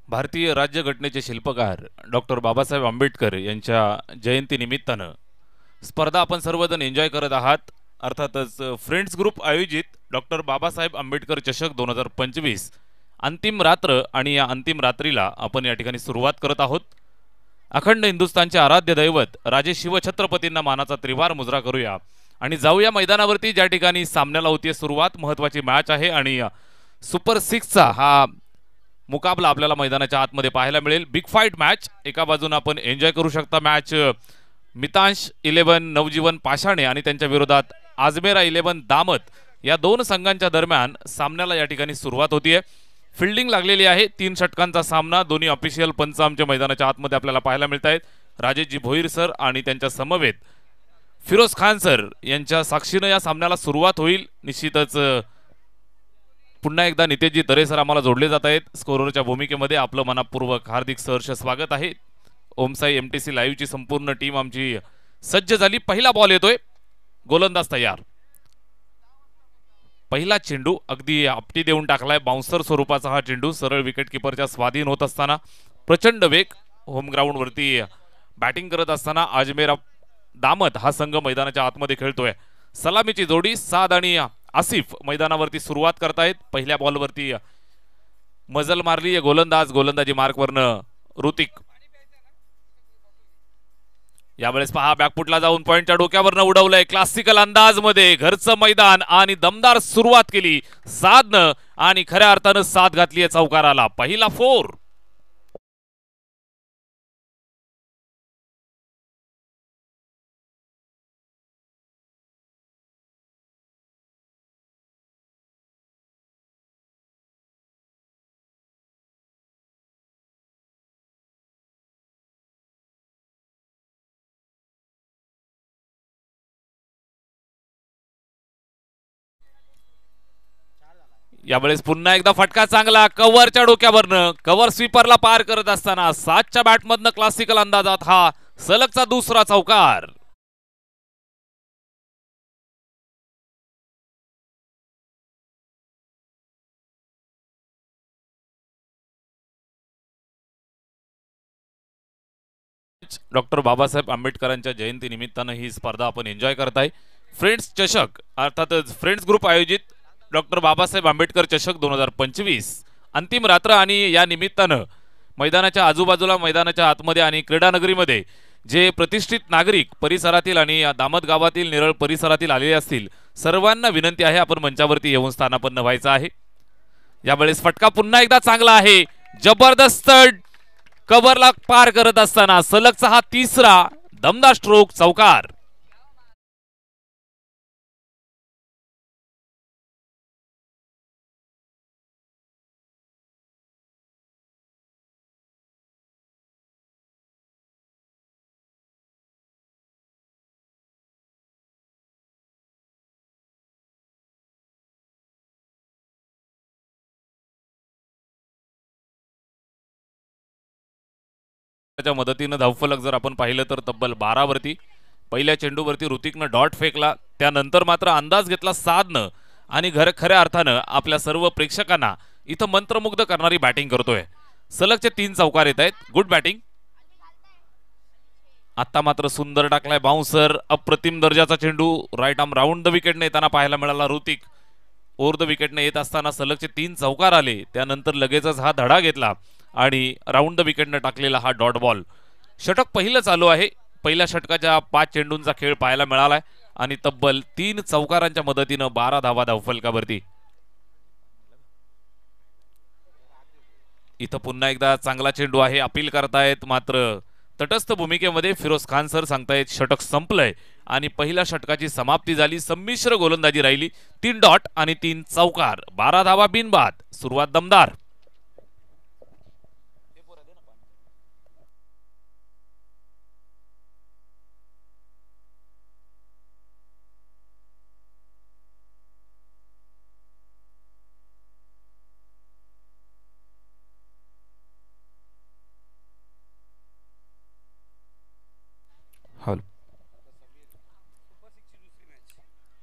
भारतीय राज्यघटनेचे शिल्पकार डॉक्टर बाबासाहेब आंबेडकर यांच्या जयंतीनिमित्तानं स्पर्धा आपण सर्वजण एन्जॉय करत आहात। अर्थातच फ्रेंड्स ग्रुप आयोजित डॉक्टर बाबासाहेब आंबेडकर चषक 2025 अंतिम रात्र आणि या अंतिम रात्रीला आपण या ठिकाणी सुरुवात करत आहोत। अखंड हिंदुस्थानचे आराध्य दैवत राजे शिवछत्रपतींना मानाचा त्रिवार मुजरा करूया आणि जाऊया मैदानावरती, ज्या ठिकाणी सामन्याला होती सुरुवात। महत्त्वाची मॅच आहे आणि सुपर 6चा हा मुकाबला आपल्याला मैदानाच्या आतमध्ये पाहायला मिळेल। बिग फाईट मॅच एका बाजूने आपण एन्जॉय करू शकता मॅच मितांश 11 नवजीवन पाषाणे आणि त्यांच्या विरोधात आजमेरा 11 दामत या दोन संघांच्या दरम्यान सामन्याला या ठिकाणी सुरुवात होतीये। फिल्डिंग लागलेली आहे। 3 षटकांचा सामना दोन्ही ऑफिशियल पंच आमच्या मैदानाच्या आतमध्ये आपल्याला पाहायला मिळत आहेत। राजेशजी भोईर सर आणि त्यांच्या समवेत फिरोज खान सर यांच्या साक्षीने या सामन्याला सुरुवात होईल। निश्चितच पुन्हा एकदा नितेशजी तरे सर आम्हाला जोडले जात आहेत स्कोररच्या भूमिकेमध्ये। आपलं मनपूर्वक हार्दिक सहर्ष स्वागत आहे। ओमसाई एमटीसी लाईव्हची संपूर्ण टीम आमची सज्ज झाली। पहिला बॉल येतोय, गोलंदाज तयार। पहिला चेंडू अगदी आपटी देऊन टाकलाय। बाउन्सर स्वरूपाचा हा चेंडू सरळ विकेट किपरच्या स्वाधीन होत असताना प्रचंड वेग होम ग्राउंड वरती बॅटिंग करत असताना अजमेरा दामत हा संघ मैदानाच्या आतमध्ये खेळतोय। सलामीची जोडी साद आणि आसिफ मैदानावरती सुरुवात करतायत। पहिल्या बॉलवरती मजल मारली गोलंदाजी मार्कवरनं ऋतिक। यावेळेस पहा बॅकफुटला जाऊन पॉइंटच्या डोक्यावरनं उडवलंय क्लासिकल अंदाज मध्ये। घरचं मैदान आणि दमदार सुरुवात केली सादनं आणि खऱ्या अर्थानं साथ घातली चौकाराला। पहिला 4। यावेळेस पुन्हा एकदा फटका चांगला कव्हरच्या डोक्यावरनं। कव्हर स्वीपरला पार करत असताना 7च्या बॅटमधनं क्लासिकल अंदाजात हा सलगचा दुसरा चौकार। डॉक्टर बाबासाहेब आंबेडकरांच्या जयंती निमित्तानं ही स्पर्धा आपण एन्जॉय करताय। फ्रेंड्स चषक अर्थातच फ्रेंड्स ग्रुप आयोजित डॉक्टर बाबासाहेब आंबेडकर चषक 2025 अंतिम रात्र आणि या निमित्तानं मैदानाच्या आजूबाजूला मैदानाच्या आतमध्ये आणि क्रीडानगरीमध्ये जे प्रतिष्ठित नागरिक परिसरातील आणि दामत गावातील निरळ परिसरातील आलेले असतील सर्वांना विनंती आहे आपण मंचावरती येऊन स्थानापन्न व्हायचं आहे। यावेळेस फटका पुन्हा एकदा चांगला आहे, जबरदस्त कव्हरला पार करत असताना सलगचा हा तिसरा दमदार स्ट्रोक चौकार। त्याच्या मदतीने धावफलक जर आपण पाहिलं तर तब्बल 12 वरती। पहिल्या चेंडूवरती ऋतिकनं डॉट फेकला, त्यानंतर मात्र अंदाज घेतला सादनं आणि खऱ्या अर्थानं आपल्या सर्व प्रेक्षकांना इथं मंत्रमुग्ध करणारी बॅटिंग करतोय। सलगचे 3 चौकार येत आहेत, गुड बॅटिंग। आता मात्र सुंदर टाकलाय बाउन्सर, अप्रतिम दर्जाचा चेंडू राईट आर्म राऊंड द विकेटने येताना पाहायला मिळाला। ऋतिक ओव्हर द विकेटने येत असताना सलगचे 3 चौकार आले, त्यानंतर लगेचच हा धडा घेतला आणि राऊंड द विकेटने टाकलेला हा डॉट बॉल। षटक पहिलं चालू आहे। पहिल्या षटकाच्या 5 चेंडूंचा खेळ पाहायला मिळालाय आणि तब्बल 3 चौकारांच्या मदतीनं 12 धावा धावफलकावरती। इथं पुन्हा एकदा चांगला चेंडू आहे, अपील करतायत मात्र तटस्थ भूमिकेमध्ये फिरोज खान सर सांगतायत षटक संपलंय आणि पहिल्या षटकाची समाप्ती झाली। संमिश्र गोलंदाजी राहिली, 3 डॉट आणि 3 चौकार, 12 धावा बिनबाद। सुरुवात दमदार।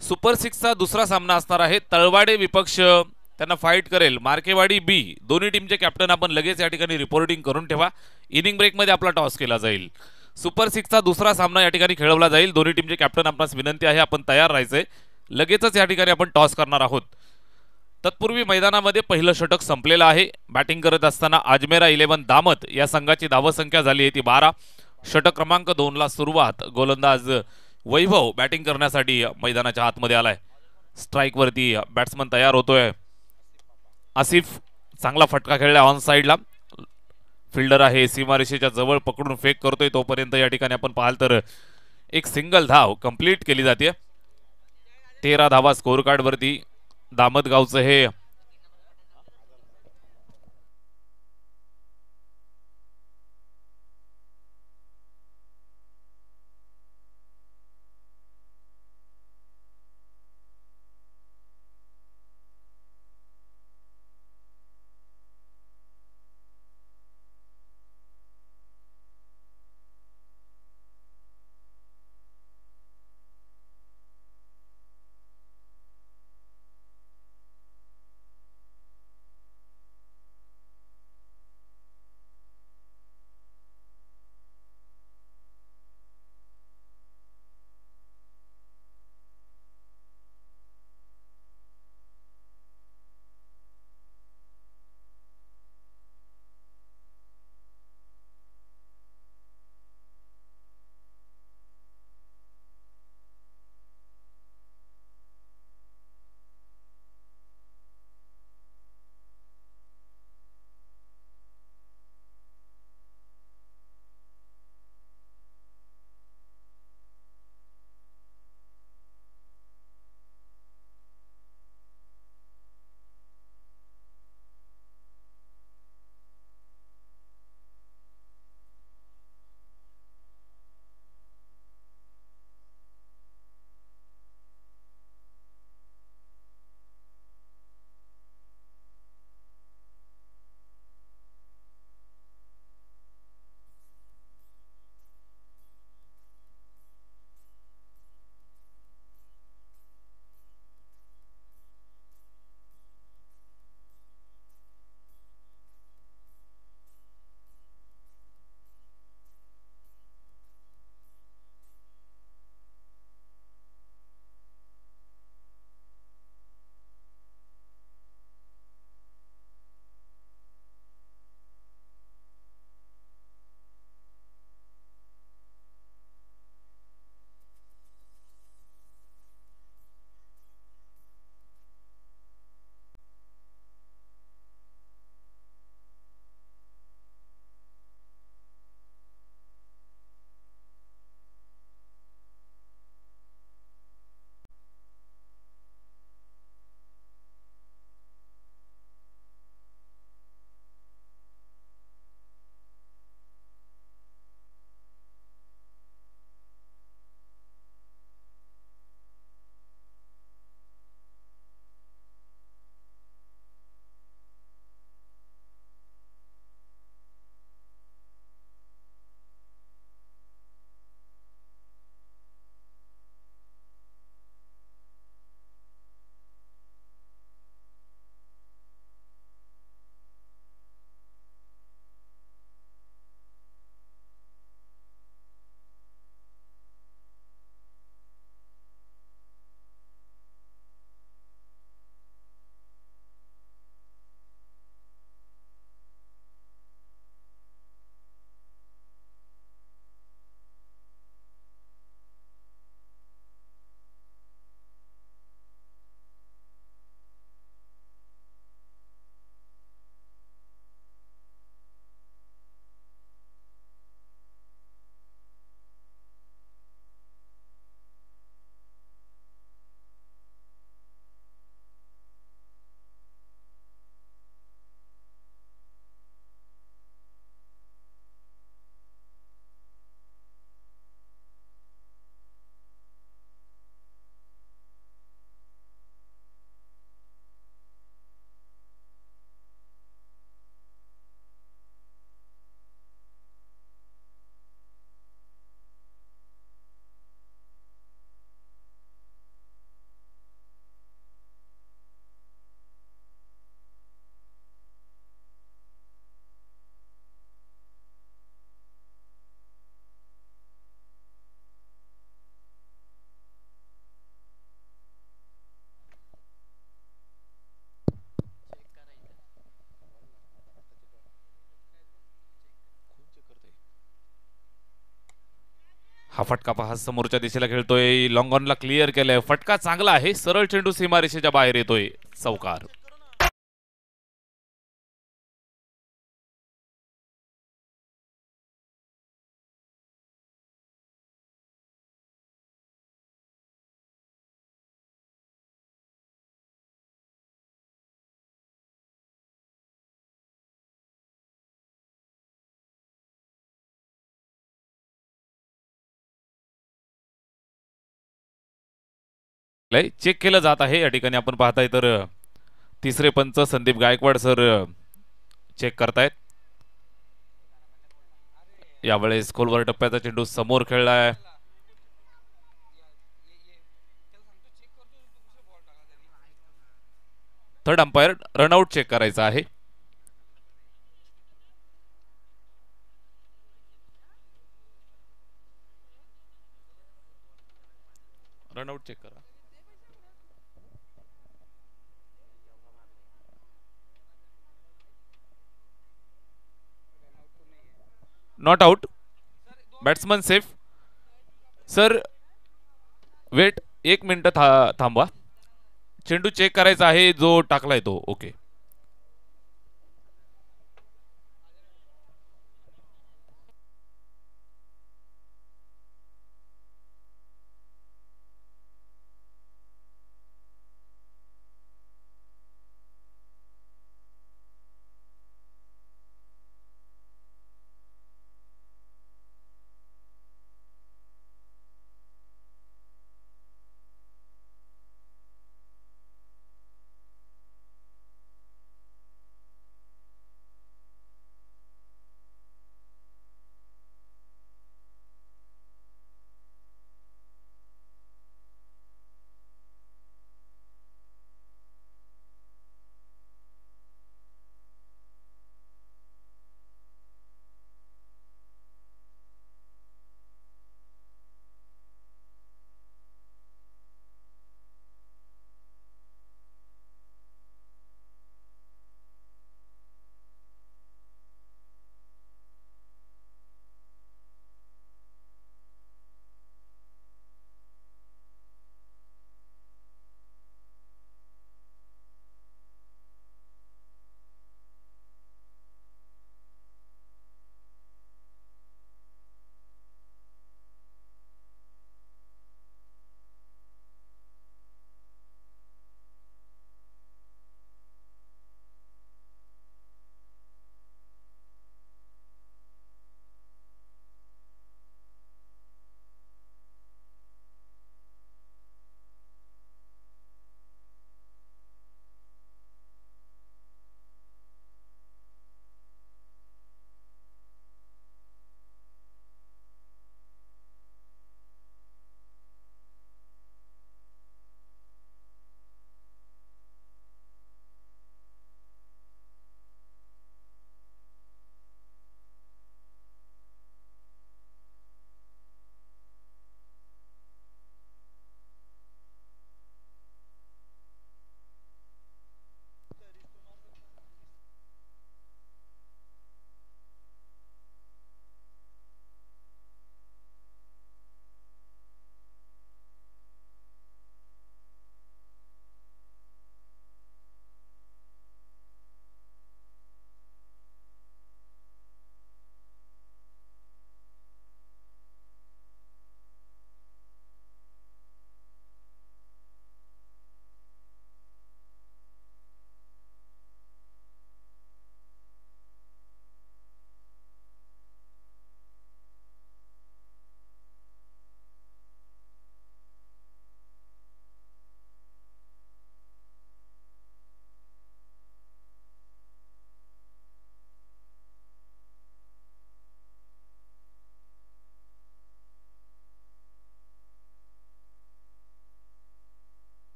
सुपर 6चा दुसरा सामना असणार आहे। तळवाडे विपक्ष त्यांना फाईट करेल. मार्केवाडी बी दोन्ही टीमचे कॅप्टन आपण लगेच या ठिकाणी रिपोर्टिंग करून ठेवा. इनिंग ब्रेकमध्ये आपला टॉस केला जाईल. सुपर सिक्सचा दुसरा सामना या ठिकाणी खेळवला जाईल. दोन्ही टीमचे कॅप्टन आपणास विनंती आहे आपण तयार राहायचंय. लगेचच या ठिकाणी आपण टॉस करणार आहोत. तत्पूर्वी मैदानामध्ये पहिलं षटक संपलेलं आहे. बॅटिंग करत असताना अजमेरा 11 दामत या संघाची धावसंख्या झाली आहे ती 12. षटक क्रमांक 2 ला सुरुवात. गोलंदाज वैभव बॅटिंग करण्यासाठी मैदानाच्या आतमध्ये आलाय. स्ट्राईक वरती बॅट्समन तयार होतोय. आसिफ चांगला फटका खेळला ऑन साइडला. फिल्डर आहे सीमारेषेच्या जवळ पकडून फेक करतोय. तोपर्यंत या ठिकाणी आपण पाहाल तर एक सिंगल धाव कंप्लीट केली जाते. 13 धावा स्कोर कार्ड वरती. दामत गावचं हे हा फटका पहा समोरच्या दिशेला खेळतोय, लॉंग ऑनला क्लिअर केलंय, फटका चांगला आहे, सरळ चेंडू सीमारेषेच्या बाहेर येतोय, चौकार. चेक केलं जात आहे या ठिकाणी आपण पाहताय तर तिसरे पंच संदीप गायकवाड सर चेक करतायत. यावेळेस खोलवर टप्प्याचा चेंडू समोर खेळलाय. थर्ड अंपायर रनआउट चेक करायचा आहे. रनआउट चेक करा. Not out. Batsman safe. Sir wait, 1 minute थांबवा. चेंडू चेक करायचा आहे, जो टाकलाय तो. ओके.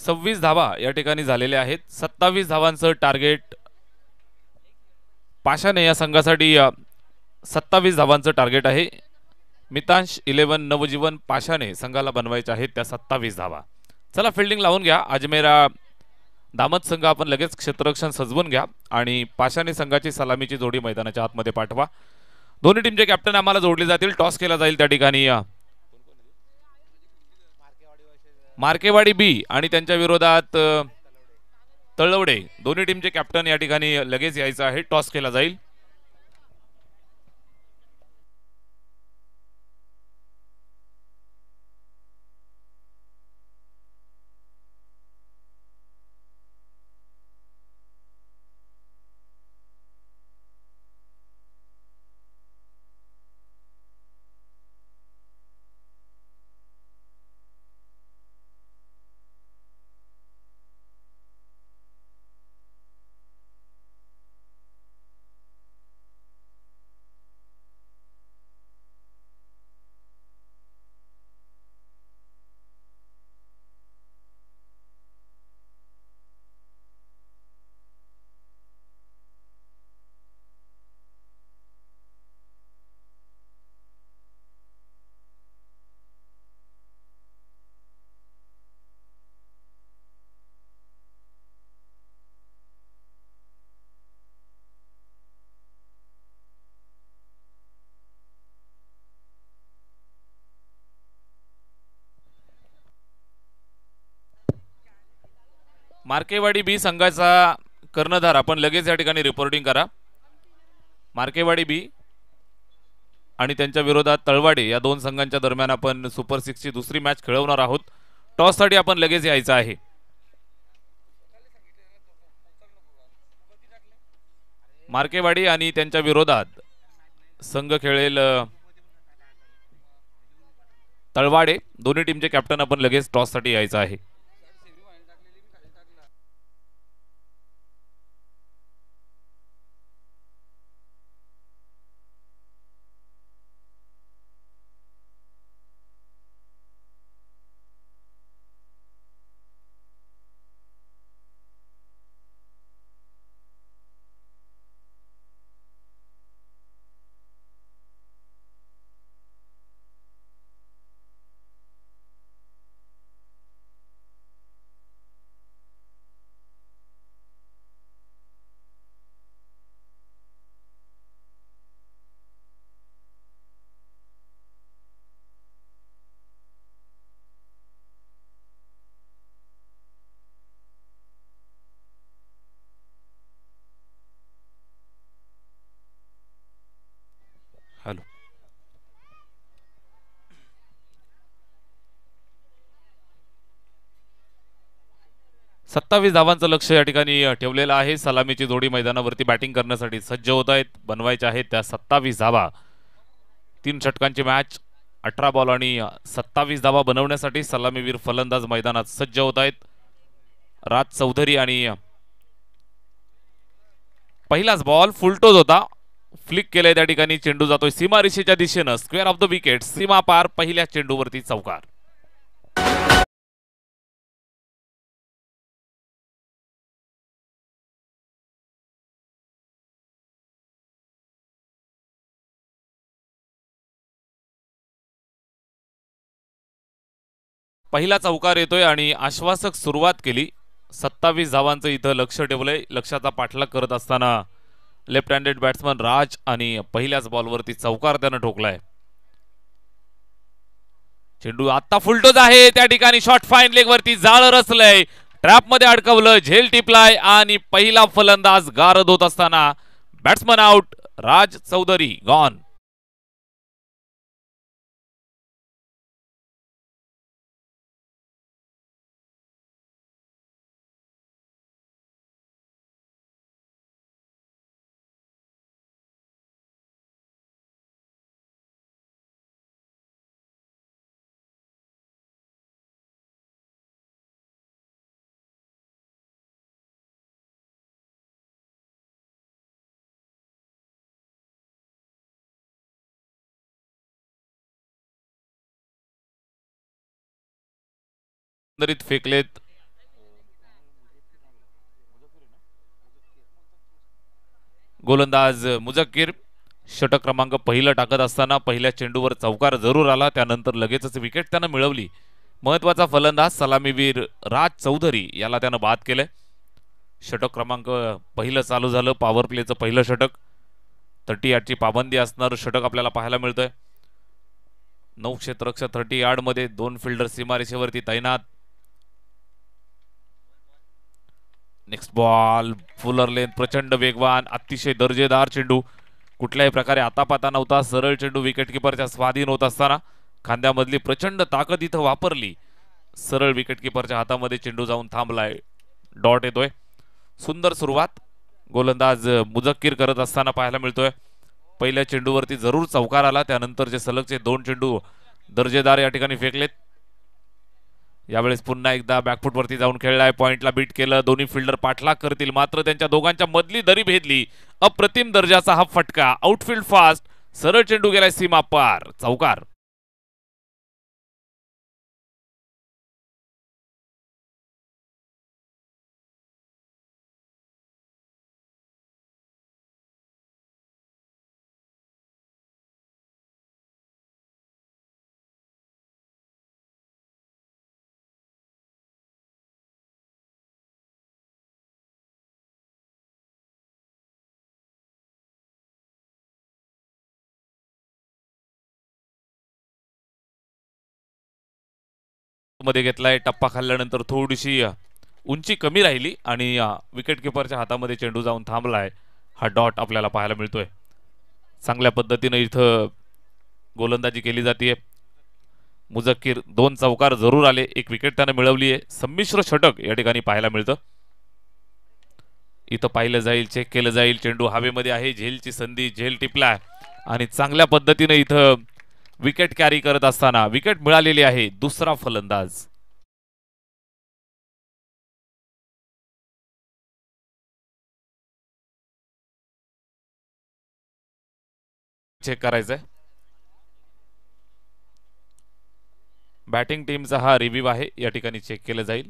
26 धावा या ठिकाणी झालेल्या आहेत. 27 धावांचं टार्गेट पाशाने या संघासाठी 27 धावांचं टार्गेट आहे. मितांश 11 नवजीवन पाशाने संघाला बनवायचे आहेत त्या 27 धावा. चला फिल्डिंग लावून घ्या. अजमेरा दामत संघ आपण लगेच क्षेत्ररक्षण सजवून घ्या आणि पाशाने संघाची सलामीची जोडी मैदानाच्या आतमध्ये पाठवा. दोन्ही टीमचे कॅप्टन आम्हाला जोडले जातील. टॉस केला जाईल त्या ठिकाणी मार्केवाडी बी आणि त्यांच्या विरोधात तळवडे. दोन्ही टीमचे कॅप्टन या ठिकाणी लगेच यायचं आहे. टॉस केला जाईल. मार्केवाडी बी संघाचा कर्णधार आपण लगेच या ठिकाणी रिपोर्टिंग करा. मार्केवाडी बी आणि त्यांच्या विरोधात तळवाडे या दोन संघांच्या दरम्यान आपण सुपर 6 ची दुसरी मॅच खेळवणार आहोत. टॉस साठी आपण लगेच यायचं आहे. मार्केवाडी आणि त्यांच्या विरोधात संघ खेळेल तळवाडे. दोन्ही टीमचे कॅप्टन आपण लगेच टॉस साठी यायचं आहे. हॅलो 27 धावांचं लक्ष या ठिकाणी ठेवलेलं आहे. सलामीची जोडी मैदानावरती बॅटिंग करण्यासाठी सज्ज होत आहेत. बनवायच्या आहेत त्या 27 धावा. 3 षटकांची मॅच, 18 बॉल आणि 27 धावा बनवण्यासाठी सलामीवीर फलंदाज मैदानात सज्ज होत आहेत. राज चौधरी आणि पहिलाच बॉल फुलटोज होता. फ्लिक केलंय त्या ठिकाणी. चेंडू जातोय सीमारेषेच्या दिशेनं. Square of the wicket. सीमा पार. पहिल्या चेंडूवरती चौकार. पहिला चौकार येतोय आणि आश्वासक सुरुवात केली. 27 धावांचं इथं लक्ष ठेवलंय. लक्षाचा पाठलाग करत असताना लेफ्ट हँडेड बॅट्समन राज आणि पहिल्याच बॉलवरती चौकार त्यानं ठोकलाय. चेंडू आता फुलटोज आहे त्या ठिकाणी. शॉट फाईन लेग वरती जाळ रचलंय. ट्रॅप मध्ये अडकवलं. झेल टिपलाय आणि पहिला फलंदाज गारद होत असताना बॅट्समन आउट. राज चौधरी गॉन. फेकलेत गोलंदाज मुझक्कीर षटक क्रमांक पहिलं टाकत असताना पहिल्या चेंडूवर चौकार जरूर आला, त्यानंतर लगेचच विकेट त्यानं मिळवली. महत्वाचा फलंदाज सलामीवीर राज चौधरी याला त्यानं बाद केले. षटक क्रमांक पहिलं चालू झालं. पॉवर प्लेचं पहिलं षटक. 30 यार्डची पाबंदी असणारं षटक आपल्याला पाहायला मिळतंय. 9 क्षेत्ररक्षक 30 यार्डमध्ये 2 फिल्डर सीमारेषेवरती तैनात. नेक्स्ट बॉल फुलर लेन, प्रचंड वेगवान, अतिशय दर्जेदार चेंडू. कुठल्याही प्रकारे आतापाता नव्हता. सरळ चेंडू विकेट किपरच्या स्वाधीन होत असताना खांद्यामधली प्रचंड ताकद इथं वापरली. सरळ विकेट किपरच्या हातामध्ये चेंडू जाऊन थांबलाय. डॉट येतोय. सुंदर सुरुवात गोलंदाज मुझक्कीर करत असताना पाहायला मिळतोय. पहिल्या चेंडूवरती जरूर चौकार आला, त्यानंतरचे सलगचे 2 चेंडू दर्जेदार या ठिकाणी फेकलेत. यावेळेस पुन्हा एकदा बॅकफुट वरती जाऊन खेळलाय. पॉइंटला बीट केलं. दोन्ही फिल्डर पाठलाग करतील, मात्र त्यांच्या दोघांच्या मधली दरी भेदली. अप्रतिम दर्जाचा हा फटका. Outfield fast. सरळ चेंडू गेलाय सीमा पार. चौकार. मध्ये घेतलाय. टप्पा खाल्ल्यानंतर थोडीशी उंची कमी राहिली आणि विकेट किपरच्या हातामध्ये चेंडू जाऊन थांबलाय. हा डॉट आपल्याला पाहायला मिळतोय. चांगल्या पद्धतीने इथं गोलंदाजी केली जाते. मुझक्कीर 2 चौकार जरूर आले, 1 विकेट त्याने मिळवली आहे. संमिश्र षटक या ठिकाणी पाहायला मिळतं. इथं पाहिलं जाईल, चेक केलं जाईल. चेंडू हवेमध्ये आहे. झेलची संधी, झेल टिपलाय आणि चांगल्या पद्धतीने इथं विकेट कॅरी करत असताना विकेट मिळालेली आहे. दुसरा फलंदाज चेक करायचंय. बॅटिंग टीमचा हा रिव्ह्यू आहे, या ठिकाणी चेक केलं जाईल.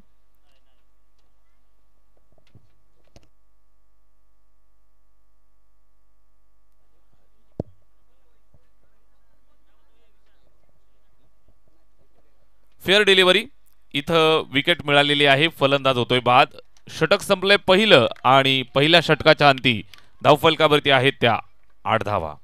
Fair delivery. इथं विकेट मिळालेली आहे. फलंदाज होतोय बाद. षटक संपले पहिलं आणि पहिल्या षटकाच्या अंती धावफलकावरती आहेत त्या 8 धावा.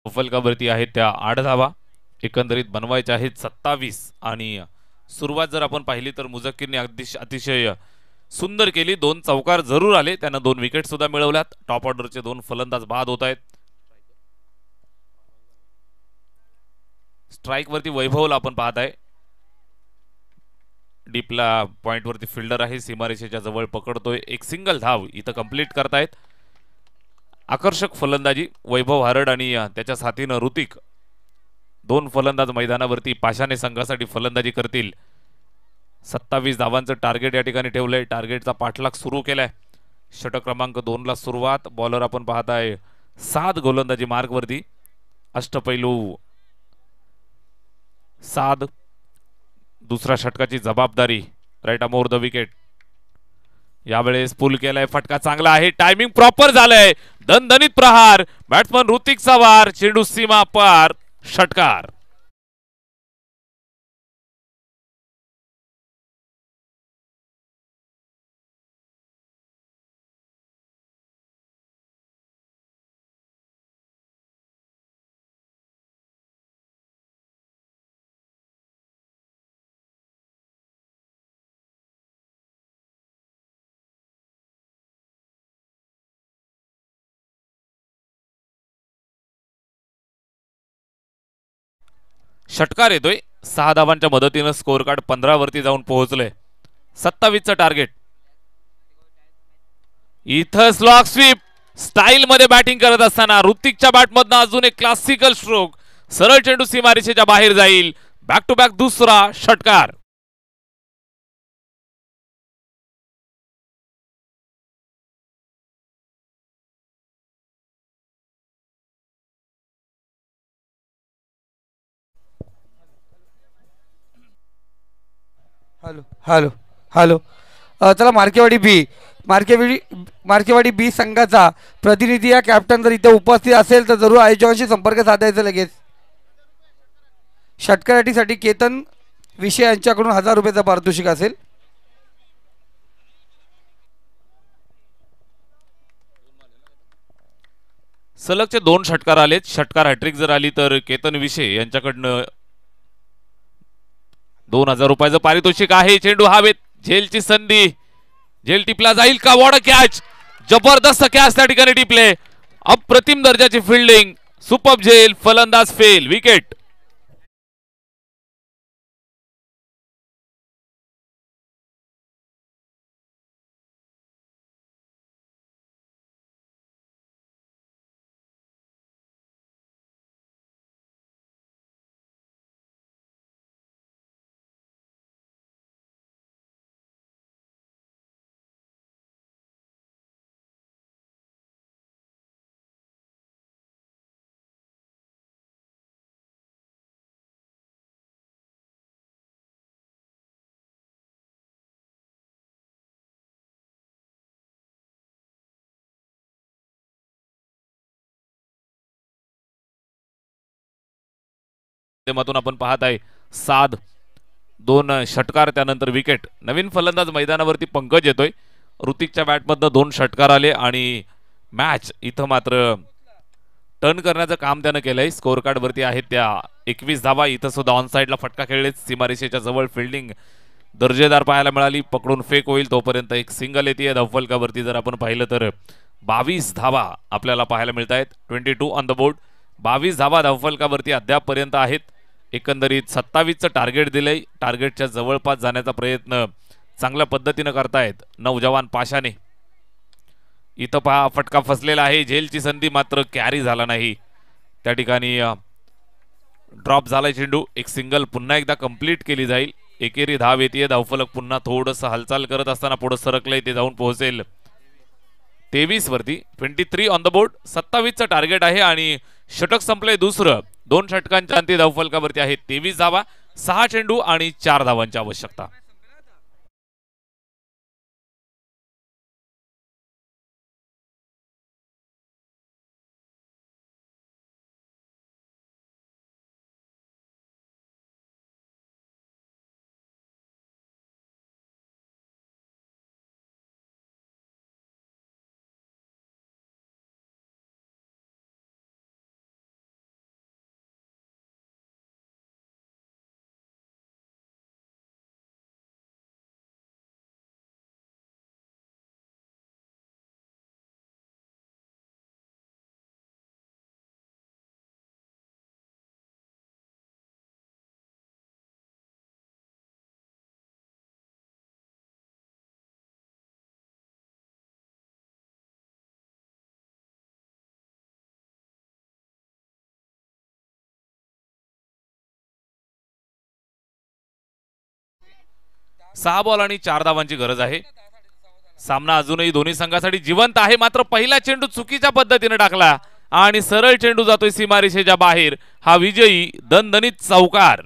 फलकावरती आहेत त्या 8 धावा. एकंदरीत बनवायच्या आहेत 27 आणि सुरुवात जर आपण पाहिली तर मुझक्कीरने अतिशय सुंदर केली. 2 चौकार जरूर आले, त्यानं 2 विकेट सुद्धा मिळवल्यात. टॉप ऑर्डरचे 2 फलंदाज बाद होत आहेत. स्ट्राइक वरती वैभवला आपण पाहत आहे. डीपला पॉइंट वरती फिल्डर आहे, सीमारेषेच्या जवळ पकडतोय. एक सिंगल धाव इथं कंप्लीट करतायत. आकर्षक फलंदाजी वैभव हारड आणि त्याच्या साथीनं ऋतिक. 2 फलंदाज मैदानावरती पाशाने संघासाठी फलंदाजी करतील. 27 धावांचं टार्गेट या ठिकाणी ठेवलंय. टार्गेटचा पाठलाग सुरू केलाय. षटक क्रमांक 2 ला सुरुवात. बॉलर आपण पाहताय 7 गोलंदाजी मार्ग वरती. अष्टपैलू 7. दुसऱ्या षटकाची जबाबदारी राईट अमोर द विकेट. यावेळेस पुल केलाय. फटका चांगला आहे. टायमिंग प्रॉपर झालंय. दणदणीत प्रहार. बॅट्समन ऋतिकचा वार. चेंडू सीमा पार. षटकार. षटकार येतोय. 6 धावांच्या मदतीनं स्कोर कार्ड 15 वरती जाऊन पोहोचलंय. 27चं टार्गेट. इथं स्लॉग स्वीप स्टाईल मध्ये बॅटिंग करत असताना ऋतिकच्या बॅटमधनं अजून एक क्लासिकल स्ट्रोक. सरळ चेंडू सीमारेषेच्या बाहेर जाईल. बॅक टू बॅक दुसरा षटकार. Hello hello hello. चला मार्केवाडी बी संघाचा प्रतिनिधी या कॅप्टन जर इथे उपस्थित असेल तर जरूर आयोजकांशी संपर्क साधायचा लगेच. षटकाराटीसाठी केतन विषय यांच्याकडून 1000 रुपयाचा पारितोषिक असेल. सलगचे 2 षटकार आलेत. षटकार हॅट्रिक जर आली तर केतन विषय यांच्याकडनं 2000 रुपयाचं पारितोषिक आहे. चेंडू हवेत. झेलची संधी. झेल टिपला जाईल का? Ward catch. जबरदस्त कॅच त्या ठिकाणी टिपले. अप्रतिम दर्जाची फिल्डिंग. सुपर झेल. फलंदाज फेल. विकेट. माध्यमातून आपण पाहत आहे साध 2 षटकार त्यानंतर विकेट. नवीन फलंदाज मैदानावरती पंकज येतोय. ऋतिकच्या बॅटमधनं 2 षटकार आले आणि मॅच इथं मात्र टर्न करण्याचं काम त्यानं केलंय. स्कोर कार्ड वरती आहेत त्या 21 धावा. इथं सुद्धा ऑन साइडला फटका खेळलेत. सीमारेषेच्या जवळ फिल्डिंग दर्जेदार पाहायला मिळाली. पकडून फेक होईल तोपर्यंत एक सिंगल येते धावफलकावरती. जर आपण पाहिलं तर 22 धावा आपल्याला पाहायला मिळत आहेत. 22 ऑन द बोर्ड. 22 धावा धावफलकावरती अद्यापपर्यंत आहेत. एकंदरीत 27चं टार्गेट दिलंय. टार्गेटच्या जवळपास जाण्याचा प्रयत्न चांगल्या पद्धतीनं करतायत नौजवान पाशाने. इथं पहा फटका फसलेला आहे. झेलची संधी मात्र कॅरी झाला नाही. त्या ठिकाणी ड्रॉप झालाय चेंडू. एक सिंगल पुन्हा एकदा कंप्लीट केली जाईल. एकेरी धाव येते. धावफलक पुन्हा थोडंसं हालचाल करत असताना पुढे सरकलंय. ते जाऊन पोहोचेल 23 वरती. 23 ऑन द बोर्ड. 27चं टार्गेट आहे आणि षटक संपलंय दुसरं. 2 षटकांच्या अंती धावफलकावरती आहे 23 धावा. 6 चेंडू आणि 4 धावांची आवश्यकता. सहा बॉल आणि 4 धावांची गरज आहे. सामना अजूनही दोन्ही संघासाठी जिवंत आहे. मात्र पहिला चेंडू चुकीच्या पद्धतीने टाकला आणि सरळ चेंडू जातोय सीमारेषेच्या बाहेर. हा विजयी दणदणीत चौकार.